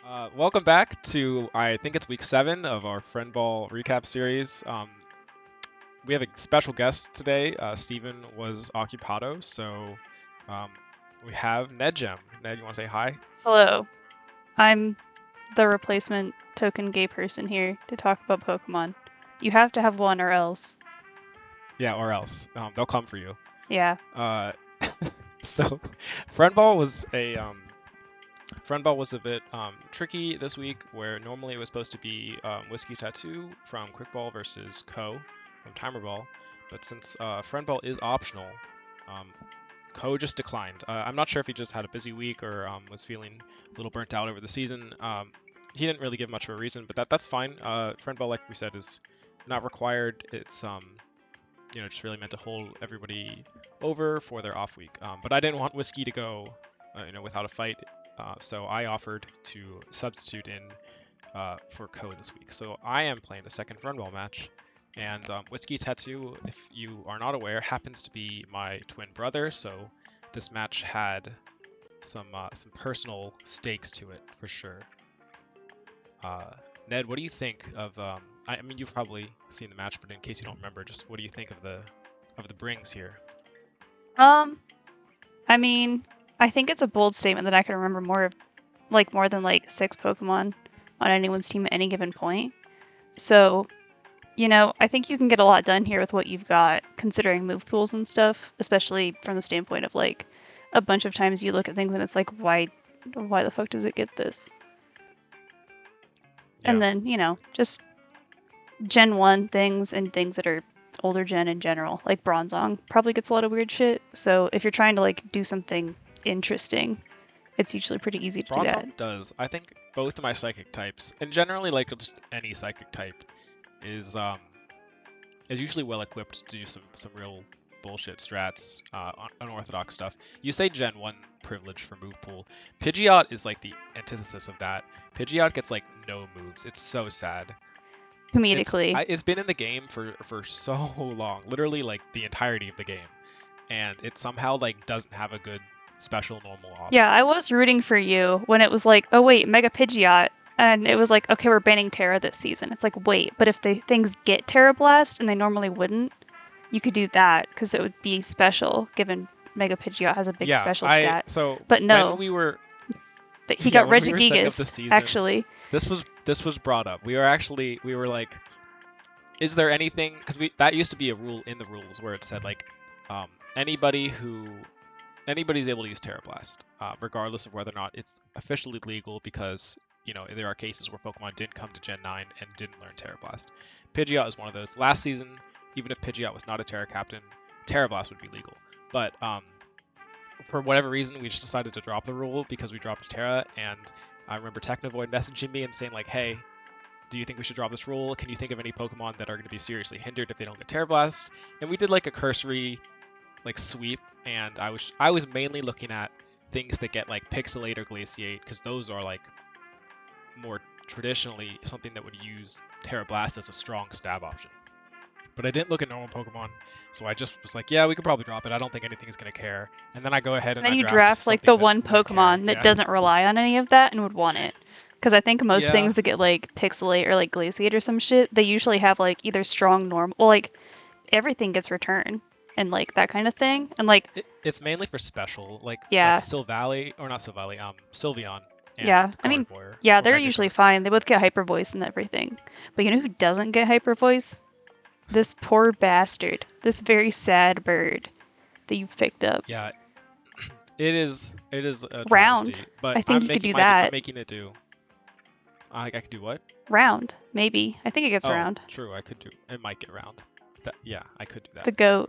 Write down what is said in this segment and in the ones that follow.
Welcome back to, I think it's week 7 of our Friend Ball recap series. We have a special guest today. Steven was occupado, so um, we have nedjem. Ned, you want to say hi? Hello, I'm the replacement token gay person here to talk about Pokemon. You have to have one or else. Yeah, or else. They'll come for you. Yeah. Uh, so, Friend Ball was Friend Ball was a bit tricky this week, where normally it was supposed to be WhiskeyTattoo from Quick Ball versus from Timer Ball, but since Friend Ball is optional, um, just declined. I'm not sure if he just had a busy week or was feeling a little burnt out over the season. He didn't really give much of a reason, but that's fine. Friend Ball, like we said, is not required. It's just really meant to hold everybody over for their off week. But I didn't want Whiskey to go, without a fight. So I offered to substitute in for Ko this week. So I am playing a second Friend Ball match. And WhiskeyTattoo, if you are not aware, happens to be my twin brother. So this match had some personal stakes to it for sure. Uh, Ned, what do you think of? I mean, you've probably seen the match, but in case you don't remember, just what do you think of the brings here? Um, I mean, I think it's a bold statement that I can remember more than 6 Pokemon on anyone's team at any given point. So, I think you can get a lot done here with what you've got, considering move pools and stuff, especially from the standpoint of a bunch of times you look at things and it's like, why the fuck does it get this? And Yeah. then, just Gen 1 things and things that are older gen in general, like Bronzong, probably gets a lot of weird shit. So if you're trying to do something interesting, it's usually pretty easy to do that. Bronzong does. I think both of my psychic types, and generally like just any psychic type, is usually well equipped to do some real bullshit strats, unorthodox stuff. You say Gen 1 privilege for move pool. Pidgeot is like the antithesis of that. Pidgeot gets like no moves. It's so sad. Comedically. It's been in the game for so long, literally like the entirety of the game, and it somehow like doesn't have a good special normal option. Yeah, I was rooting for you when it was like, oh wait, Mega Pidgeot. And it was like, okay, we're banning Terra this season. It's like, wait, but if the things get Terra Blast and they normally wouldn't, you could do that because it would be special, given Mega Pidgeot has a big Yeah, special I stat. so But when no, we were he yeah, got when we were setting up the Regigigas, season, actually. this was brought up. We were like, is there anything, because we that used to be a rule in the rules where it said like um anybody who anybody's able to use Terra Blast, regardless of whether or not it's officially legal, because there are cases where Pokemon didn't come to Gen 9 and didn't learn Terra Blast. Pidgeot is one of those. Last season, even if Pidgeot was not a Terra Captain, Terra Blast would be legal. But for whatever reason, we just decided to drop the rule because we dropped Terra, and I remember Technovoid messaging me and saying like, "Hey, do you think we should drop this rule? Can you think of any Pokemon that are going to be seriously hindered if they don't get Terra Blast?" And we did like a cursory like sweep, and I was mainly looking at things that get like Pixelate or Glaciate, because those are like more traditionally something that would use Terra Blast as a strong stab option. But I didn't look at normal Pokemon, so I just was like, yeah, we could probably drop it. I don't think anything's gonna care. And then I go ahead And and then I you draft draft something the that one would care. Pokemon that Yeah. doesn't rely on any of that and would want it. Because I think most Yeah. things that get Pixelate or Glaciate or some shit, they usually have either strong normal, well, everything gets return and that kind of thing. And It's mainly for special, like yeah, Silvally, or not Silvally, Sylveon and yeah. I mean, Gardevoir yeah, or they're usually Megazord. fine. They both get Hyper Voice and everything. But you know who doesn't get Hyper Voice? This poor bastard. This very sad bird that you've picked up. Yeah, it is a Round. travesty, but I think you could do I'm that. making it do. I could do what? Round, maybe. I think it gets Oh, round. true. I could do. It might get round. Yeah, I could do that. The goat.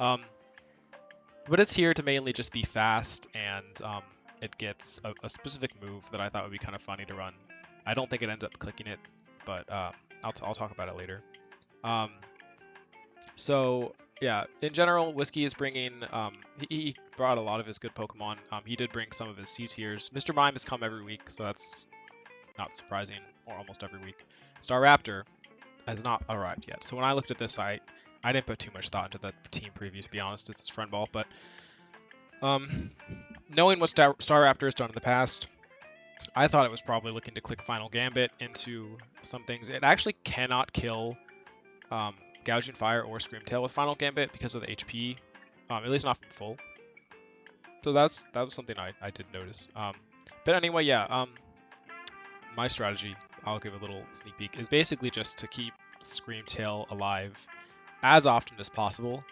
But it's here to mainly just be fast, and it gets a specific move that I thought would be kind of funny to run. I don't think it ends up clicking it, but I'll talk about it later. Um, so yeah, in general, Whiskey is bringing. He brought a lot of his good Pokemon. He did bring some of his C tiers. Mr. Mime has come every week, so that's not surprising, or almost every week. Staraptor has not arrived yet. So when I looked at this, I didn't put too much thought into the team preview, to be honest. It's his friend ball, but knowing what Staraptor has done in the past, I thought it was probably looking to click Final Gambit into some things. It actually cannot kill Gouging Fire or Screamtail with Final Gambit because of the HP, at least not from full. So that was something I did notice. But anyway, yeah. My strategy, I'll give a little sneak peek, is basically just to keep Screamtail alive as often as possible,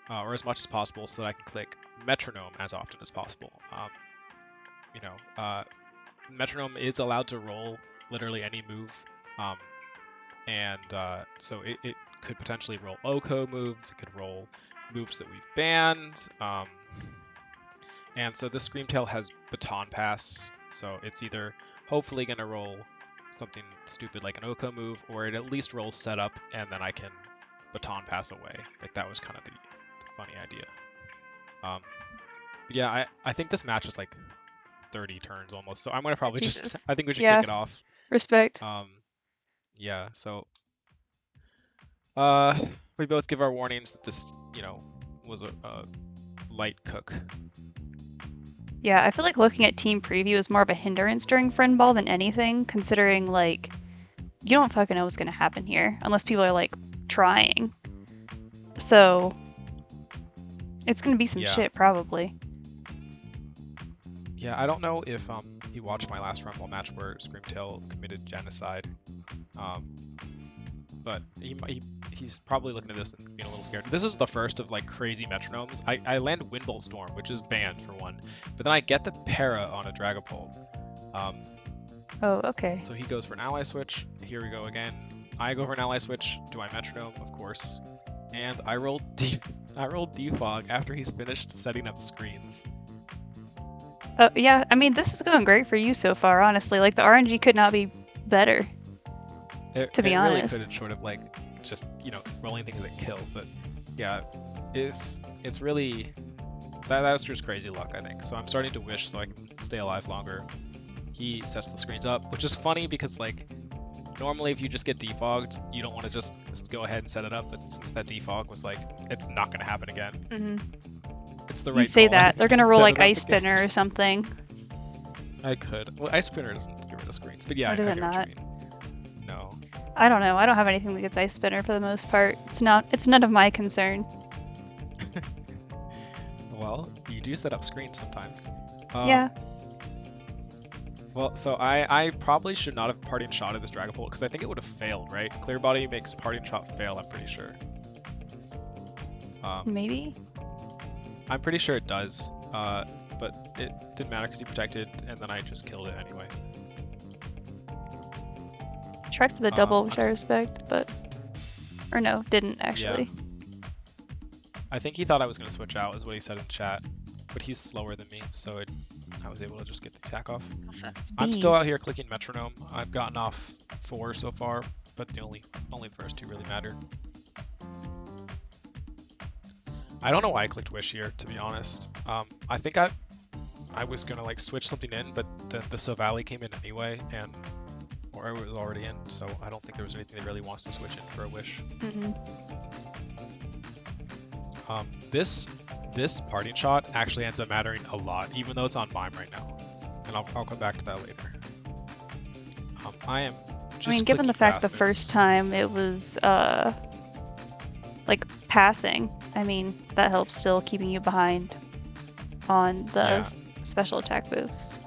or as much as possible, so that I can click Metronome as often as possible. You know, Metronome is allowed to roll literally any move, and so it could potentially roll OHKO moves, it could roll moves that we've banned, and so this Screamtail has Baton Pass, so it's either hopefully going to roll something stupid like an OHKO move, or it at least rolls setup, and then I can Baton Pass away. Like, that was kind of the funny idea. But yeah, I think this match is like 30 turns almost, so I'm going to probably Jesus. I think we should Yeah. kick it off. Respect. Yeah, so we both give our warnings that this, was a light cook. Yeah, I feel like looking at team preview is more of a hindrance during friend ball than anything, considering, like, you don't fucking know what's going to happen here, unless people are, like, trying. So, it's going to be some shit, probably. Yeah, I don't know if you watched my last friend ball match where Screamtail committed genocide, but he's probably looking at this and being a little scared. This is the first of like crazy metronomes. I land Windbolt Storm, which is banned for one, but then I get the para on a Dragapult. Oh, okay. So he goes for an ally switch. Here we go again. I go for an ally switch. Do I metronome? Of course. And I rolled defog after he's finished setting up screens. Yeah, I mean, this is going great for you so far, honestly. Like, the RNG could not be better, to be honest. Really could, short of like just rolling things that kill, but yeah, it's really that was just crazy luck, I think. So I'm starting to wish so I can stay alive longer. He sets the screens up, which is funny because like normally if you just get defogged, you don't want to just go ahead and set it up, but since that defog was like, it's not going to happen again. Mm-hmm. It's the right You say call. that. They're going to roll like Ice Spinner or something. I could. Well, Ice Spinner doesn't get rid of screens, but yeah, Or I does get it what you not? mean. No. I don't know. I don't have anything that gets Ice Spinner for the most part. It's none of my concern. Well, you do set up screens sometimes. Yeah. Well, so I probably should not have parting shot at this Dragapult because I think it would have failed, right? Clear Body makes parting shot fail, I'm pretty sure. Maybe? I'm pretty sure it does, but it didn't matter because he protected, and then I just killed it anyway. Tried for the double, which I respect, but... Or no, didn't actually. Yeah. I think he thought I was going to switch out, is what he said in chat, but he's slower than me, so I was able to just get the attack off. I'm still out here clicking Metronome. I've gotten off 4 so far, but the only first 2 really matter. I don't know why I clicked Wish here, to be honest. I think I was gonna like switch something in, but the Sovali came in anyway, or it was already in, so I don't think there was anything that really wants to switch in for a Wish. Mm-hmm. This parting shot actually ends up mattering a lot, even though it's on Mime right now, and I'll come back to that later. I am just given the fact the first time it was like passing, I mean, that helps still keeping you behind on the special attack boosts.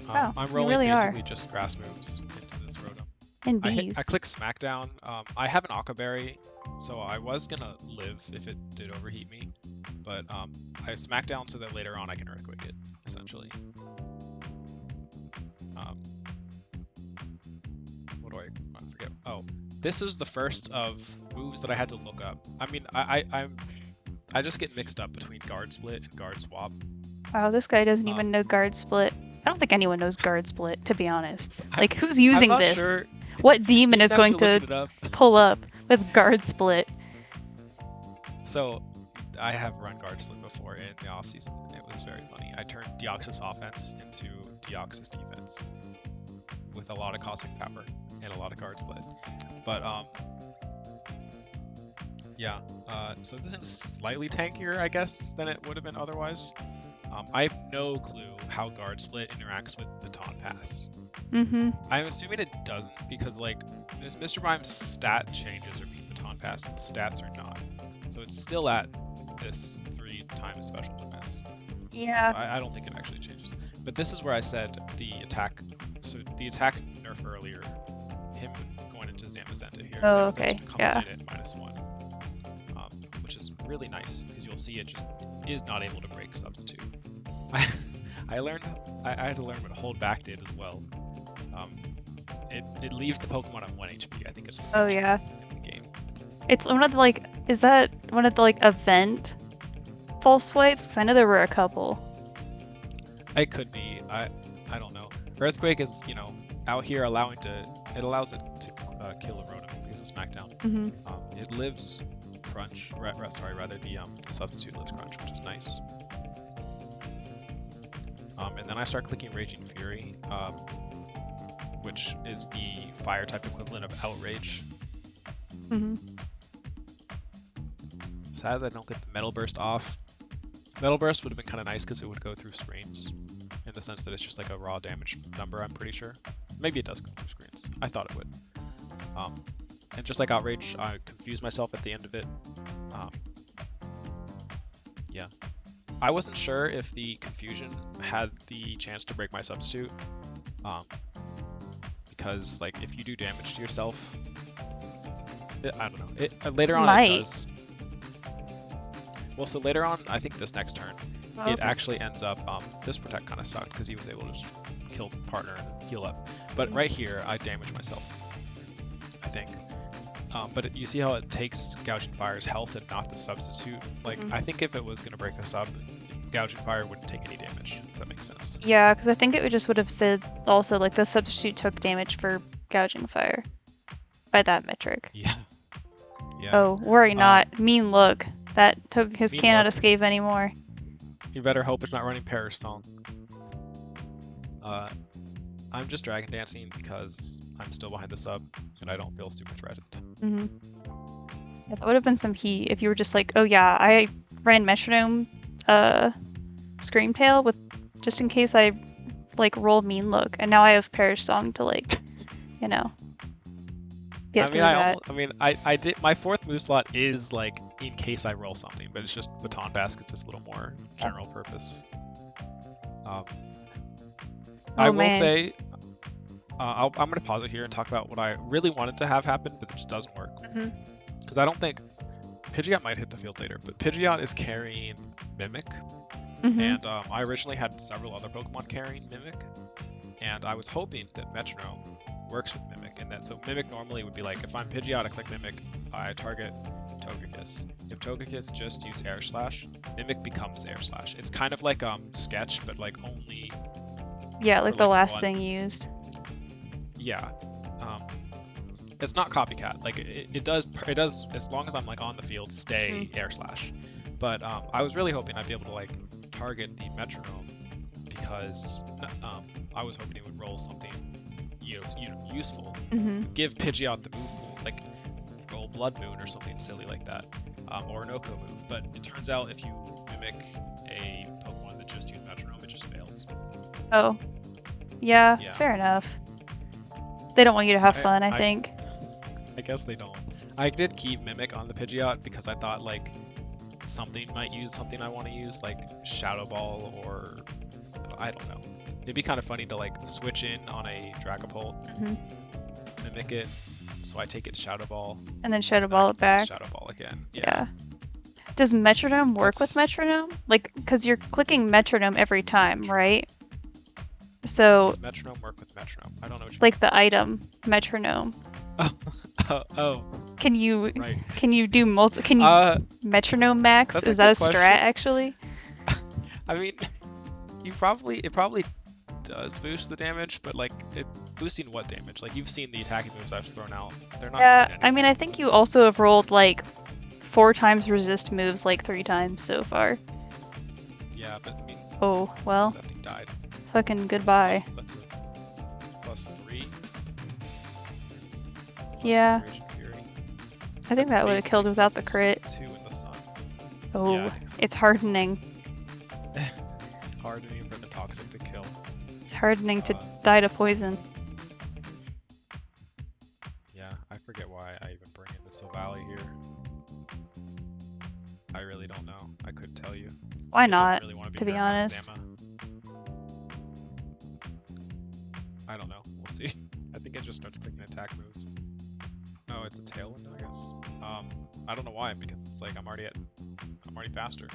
Wow, I'm rolling really basically just grass moves into this Rotom. And bees. I click Smackdown. I have an Aqua Berry, so I was gonna live if it did overheat me, but I Smackdown so that later on I can Earthquake it, essentially. What do I forget? Oh, this is the first of moves that I had to look up. I mean, I just get mixed up between Guard Split and Guard Swap. Wow, this guy doesn't even know Guard Split. I don't think anyone knows Guard Split, to be honest. Like, who's using this? Sure. What demon is going to pull up with Guard Split? So, I have run Guard Split before in the offseason. It was very funny. I turned Deoxys offense into Deoxys defense with a lot of Cosmic Power and a lot of Guard Split. But, yeah. So this is slightly tankier, I guess, than it would have been otherwise. I have no clue how guard split interacts with baton pass. Mm-hmm. I'm assuming it doesn't because like Mr. Mime's stat changes are being baton passed and stats are not. So it's still at this 3 times special defense. Yeah. So I don't think it actually changes. But this is where I said the attack. So the attack nerf earlier, him going into Zamazenta here. Oh, Zamazenta okay, comes yeah. in at -1, which is really nice because you'll see it just is not able to break substitute. I had to learn what hold back did as well. It leaves the Pokemon at 1 HP. I think it's Oh, yeah. in the game. It's one of the like. Is that one of the like event false swipes? 'Cause I know there were a couple. It could be. I don't know. Earthquake is out here it allows it to kill a Rotom because of Smackdown. Mm-hmm. It lives Crunch. Rather the substitute lives Crunch, which is nice. And then I start clicking Raging Fury, which is the fire type equivalent of Outrage. Mm-hmm. Sad that I don't get the Metal Burst off. Metal Burst would have been kind of nice because it would go through screens, in the sense that it's just like a raw damage number, I'm pretty sure. Maybe it does go through screens. I thought it would. And just like Outrage, I confused myself at the end of it. Yeah. I wasn't sure if the Confusion had the chance to break my substitute. Because like if you do damage to yourself, I don't know. Later on it does. Well, so later on, I think this next turn, it actually ends up, this Protect kind of sucked because he was able to just kill partner and heal up. But right here, I damaged myself, I think. But you see how it takes Gouging Fire's health and not the substitute? Like, I think if it was going to break this up, Gouging Fire wouldn't take any damage, if that makes sense. Yeah, because I think it would have said also like the substitute took damage for Gouging Fire by that metric. Yeah. Yeah. Oh, worry not. Mean look. That Togekiss Mean cannot look. escape anymore. You better hope it's not running Perish Song. I'm just Dragon Dancing because I'm still behind the sub and I don't feel super threatened. Mm-hmm. Yeah, that would have been some heat if you were just like, oh yeah, I ran Metronome Screamtail with just in case I like roll Mean Look, and now I have Perish Song to like, get through that. I did my 4th move slot is like in case I roll something, but it's just Baton Pass because it's a little more general purpose. I will say, I'm going to pause it here and talk about what I really wanted to have happen, but it just doesn't work. Because I don't think Pidgeot might hit the field later, but Pidgeot is carrying Mimic, and I originally had several other Pokemon carrying Mimic, and I was hoping that Metronome works with Mimic, and that so Mimic normally would be like, if I'm Pidgeot, I click Mimic, I target Togekiss. If Togekiss just used Air Slash, Mimic becomes Air Slash. It's kind of like Sketch, but like only... Yeah, like the last thing used. Yeah. It's not Copycat. Like it does as long as I'm like on the field, stay Air Slash. But I was really hoping I'd be able to like target the Metronome because I was hoping it would roll something useful. Give Pidgeot the move pool, like roll Blood Moon or something silly like that, or an Oko move. But it turns out if you mimic a Pokemon that just used Metronome, it just fails. Oh, yeah, fair enough. They don't want you to have fun, I think. I guess they don't. I did keep Mimic on the Pidgeot because I thought like something might use something I want to use, like Shadow Ball or I don't know. It'd be kind of funny to like switch in on a Dragapult, mimic it, so I take its Shadow Ball, and then Shadow Ball it back. Shadow Ball again. Yeah. Does Metronome work with Metronome? Like, because you're clicking Metronome every time, right? So. Does Metronome work with Metronome? I don't know what you like mean. The item Metronome. Oh. Can you right. Can you do multi? Can you Metronome max? Is that a strat actually? I mean, it probably does boost the damage, but like boosting what damage? Like you've seen the attacking moves I've thrown out. They're not. Yeah, I mean, I think you also have rolled like 4 times resist moves like 3 times so far. Yeah, but I mean. Oh well. That thing died. Fucking goodbye. That's a +3. Yeah. I think that would have killed without the crit. 2 in the sun. Oh, yeah, so. It's hardening. hardening for the toxic to kill. It's hardening to Uh, die to poison. Yeah, I forget why I even bring in the Silvally here. I really don't know. I couldn't tell you. Why It doesn't not, really want to be here in front of honest? Zama. I don't know. We'll see. I think it just starts clicking attack moves. Oh, it's a tailwind, I guess. I don't know why, because it's like I'm already faster.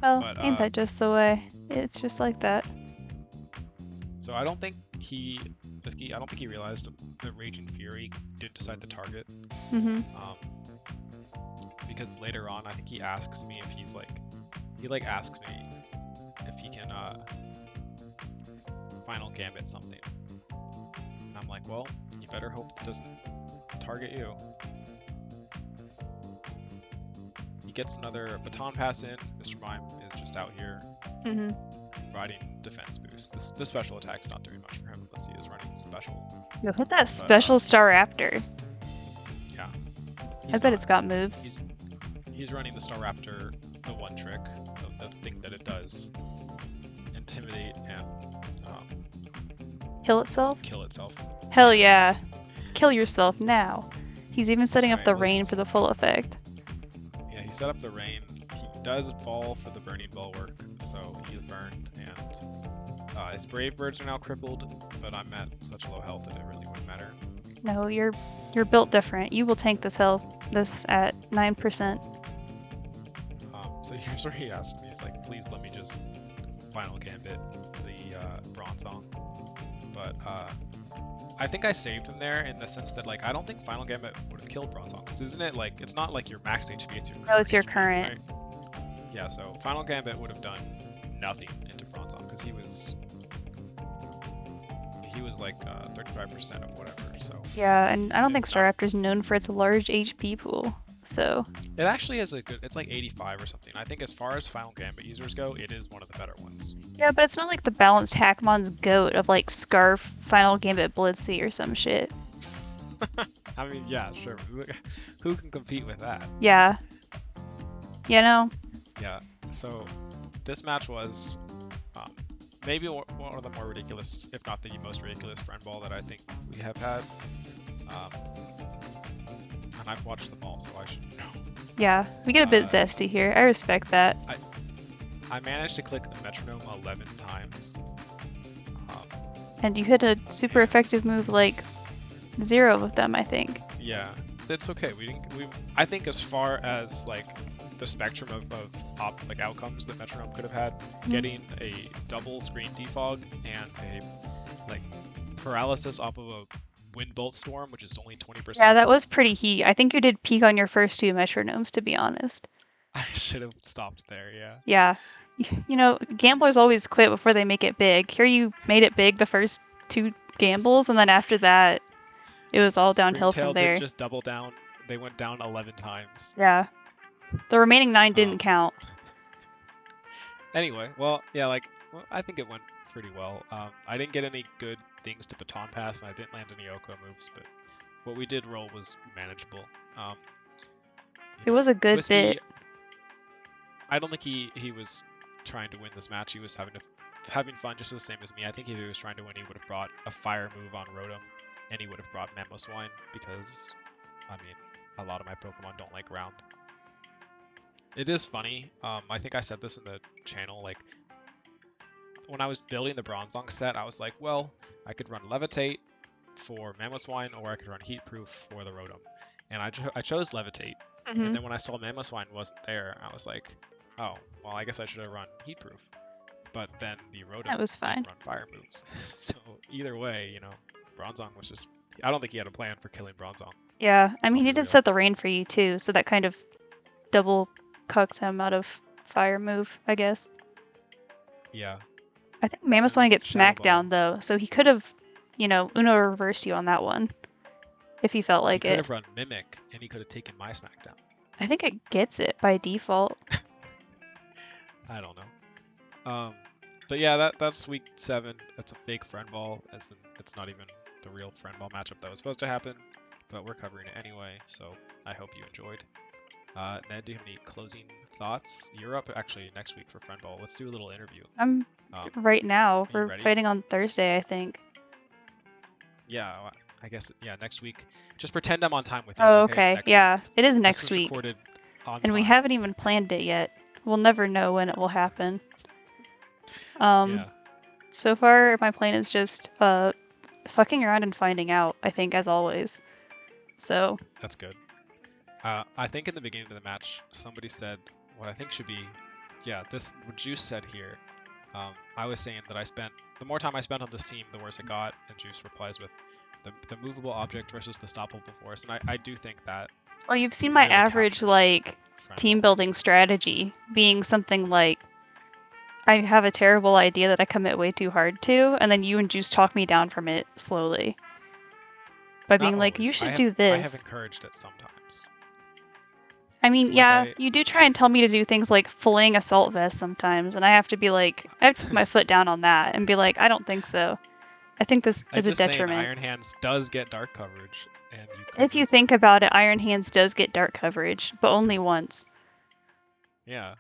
Well, But, ain't that just the way? It's just like that. So I don't think he realized the Raging Fury did decide the target. Mm-hmm. Because later on, I think he asks me if he asks me if he can final gambit something. And I'm like, well, you better hope it doesn't target you. He gets another baton pass in. Mr. Mime is just out here riding defense boost. This special attack's not doing much for him unless he is running special. Yo, hit that special Star Raptor. Yeah. I bet it's got moves. He's running the Star Raptor, the one trick, the thing that it does. Intimidate and Kill itself? kill itself. Hell yeah. Kill yourself now. He's even setting up Alright, the rain for the full effect. Yeah, he set up the rain. He does fall for the burning bulwark, so he is burned, and his brave birds are now crippled, but I'm at such low health that it really wouldn't matter. No, you're built different. You will tank this at 9%. So here's where he asked me, he's like, please let me just final gambit the Bronzong. But I think I saved him there in the sense that, like, I don't think final gambit would have killed Bronzong, because isn't it, like, it's not like your max HP, it's your current. No, it's your HP, current. right? Yeah, so final gambit would have done nothing into Bronzong, because he was like 35% of whatever, so. Yeah, and I don't think It's Star not- Raptor's known for its large HP pool, so. It actually is it's like 85 or something. I think as far as final gambit users go, it is one of the better ones. Yeah, but it's not like the balanced Hackmon's goat of like Scarf, Final Gambit, Blitzy, or some shit. I mean, yeah, sure. Who can compete with that? Yeah. You know? Yeah. So this match was maybe one of the more ridiculous, if not the most ridiculous, friend ball that I think we have had. And I've watched them all, so I should know. Yeah, we get a bit zesty here. I respect that. I managed to click the metronome 11 times. And you hit a super effective move like 0 of them, I think. Yeah, that's okay. I think as far as like the spectrum of like outcomes that metronome could have had, getting a double screen defog and a like paralysis off of a wind bolt storm, which is only 20%. Yeah, that was pretty heat. I think you did peak on your first 2 metronomes, to be honest. I should have stopped there. Yeah. Yeah. You know, gamblers always quit before they make it big. Here you made it big the first 2 gambles, and then after that, it was all downhill from there. Didn't just double down. They went down 11 times. Yeah. The remaining 9 didn't count. Anyway, well, yeah, I think it went pretty well. I didn't get any good things to baton pass, and I didn't land any Oko moves, but what we did roll was manageable. It was a good bit. I don't think he was trying to win this match. He was having fun just the same as me. I think if he was trying to win, he would have brought a fire move on Rotom, and he would have brought Mamoswine, because, I mean, a lot of my Pokemon don't like ground. It is funny. I think I said this in the channel, like, when I was building the Bronzong set, I was like, well, I could run Levitate for Mamoswine, or I could run Heat Proof for the Rotom. And I chose Levitate. And then when I saw Mamoswine wasn't there, I was like, oh, well, I guess I should have run Heat Proof. But then the Rotom didn't run fire moves. So either way, you know, Bronzong was just... I don't think he had a plan for killing Bronzong. Yeah, I mean, he did set the rain for you, too, so that kind of double cucks him out of fire move, I guess. Yeah. I think Mamoswine gets Smackdown, though, so he could have, you know, Uno reversed you on that one, if he felt like it. He could have run Mimic, and he could have taken my Smackdown. I think it gets it by default. I don't know. But yeah, that's week 7. That's a fake friend ball, as in it's not even the real friend ball matchup that was supposed to happen, but we're covering it anyway, so I hope you enjoyed. Ned, do you have any closing thoughts? You're up actually next week for Friend Ball. Let's do a little interview. I'm Um, right now. are you We're ready? fighting on Thursday, I think. Yeah, I guess yeah. Next week, just pretend I'm on time with these. Oh, Okay, it's okay. next Yeah, week. it is This next was week. recorded on And we time. haven't even planned it yet. We'll never know when it will happen. Um, Yeah, so far my plan is just fucking around and finding out, I think, as always. So, that's good. I think in the beginning of the match, somebody said what I think should be, yeah, this what Juice said here. I was saying that the more time I spent on this team, the worse it got, and Juice replies with the movable object versus the stoppable force, and I do think that well, you've seen my really average, captures like, Friend team Ball. building strategy being something like, I have a terrible idea that I commit way too hard to, and then you and Juice talk me down from it slowly. By being Not like, you always. should do I have this. encouraged it sometimes. I mean, Like yeah, you do try and tell me to do things like flaying assault vest sometimes, and I have to be like, I have to put my foot down on that and be like, I don't think so. I think this I'm is a just saying detriment. Iron Hands does get dark coverage, and you could If you use think about it, Iron Hands does get dark coverage, but only once. it. Yeah.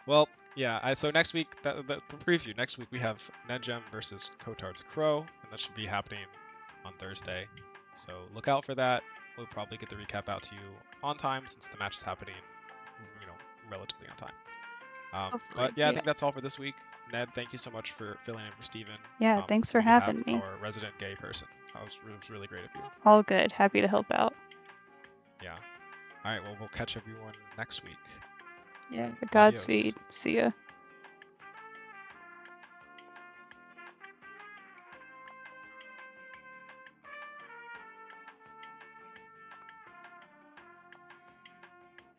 Well, yeah. So next week, the preview. Next week we have nedjem versus Kotard's Crow, and that should be happening on Thursday. So look out for that. We'll probably get the recap out to you on time since the match is happening, relatively on time. Hopefully, But yeah, I yeah. think that's all for this week. Ned, thank you so much for filling in for Steven. Yeah, thanks for We have having me. our resident gay person. It was really great of you. All good. Happy to help out. Yeah. All right. Well, we'll catch everyone next week. Yeah, Adios. Godspeed. See ya.